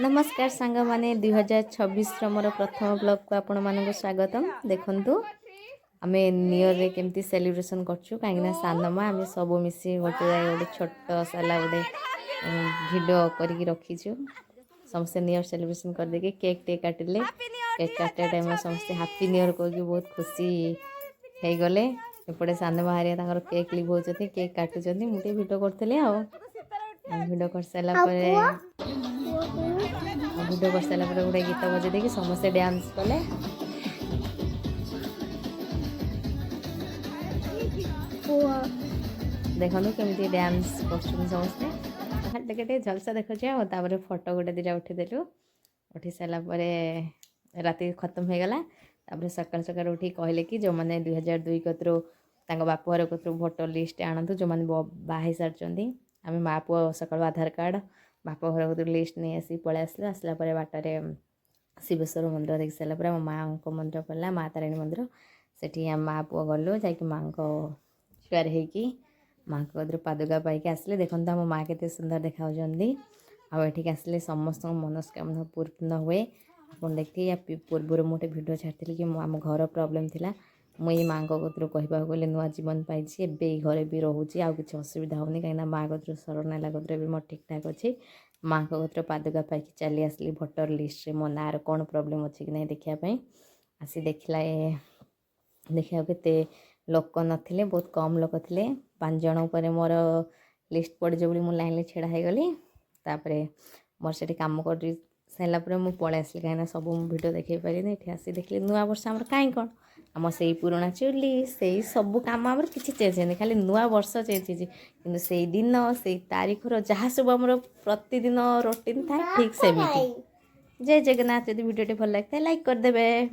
नमस्कार सांग माने 2026 मोर प्रथम ब्लॉग को आपण मानक स्वागतम। देखंतु आमे न्यू ईयर रे केमती सेलिब्रेशन करछु काहेकि सानमा आमे सब मिसी गोटे गोटे छोट साला गोटे भिडियो करिक रखीछु। समस्त न्यू ईयर सेलिब्रेशन कर देके केक टे काटिले। केक काटे टाइम समस्त हैप्पी न्यू ईयर को बहुत खुशी हे गले। एपटे सानमा हारिया तांकर केक लिभौछथि केक काटुछथि मुटे भिडियो करथले आ भिडियो कर साला परे भिडियो कर सारा पर गोटे गीत बजे देखिए समस्ते डांस कले। देखो केमती डांस कर समस्ते टे झलसा देखा फोटो गोटे दिटा उठीदेलु। उठी सारापर राति खत्म हो गला। सकाल सकाल उठी कहले कि जो मैंने 2002 कतरू बापर कतरू भोटर लिस्ट आणतु जो मैंने बाहर सारी आम माँ पुआ सकाल आधार कार्ड बाप घर कतरू लिस्ट नहीं आसी पलि आसला बाटर शिवेश्वर मंदिर देख सारापर मो माँ को मंदिर पड़ा माँ तारिणी मंदिर से माँ पुआ गलु जा माँ को छुआर होगी माँ को कतरू पादुका पाई आसले। देखो आम माँ के सुंदर देखा आठिक आसले समस्त मनस्कामना पूर्ण हुए। आप देखते या पूर्व मुझे भिडियो छाड़ी कि आम घर प्रोब्लेम थिला मुई माँ को कतरू कहवा गले नुआ जीवन पाई बे घरे भी रोचे आ कि असुविधा होनी कहीं माँ कतरू शरण नाला कतरू भी मोर ठीक ठाक अच्छे। माँ को कतरू पादुका पाई चली आसली भोटर लिस्ट मो ना कौन प्रोब्लेम अच्छी कि नहीं देखापी आसी देखला देखा के लोक नथिले बहुत कम लोक थे 5 जन पर मोर लिस्ट पड़ जो मुझे लाइन छेड़ा हो गली। मोर से कम कर सारापर मुझे पलि आसली कहीं सब भिडियो देखे पारे ये आसी देखिए नुआ वर्ष आम कहीं कौन आम से पुराणा चुली से सब कम आम किसी चेंज होनी खाली नुआ वर्ष चेंज हो से दिन से तारीखर जहाँ सब आम प्रतिदिन रूटीन था ठीक सेमती। जय जगन्नाथ। यदि भिडियो भल लगता है लाइक करदे।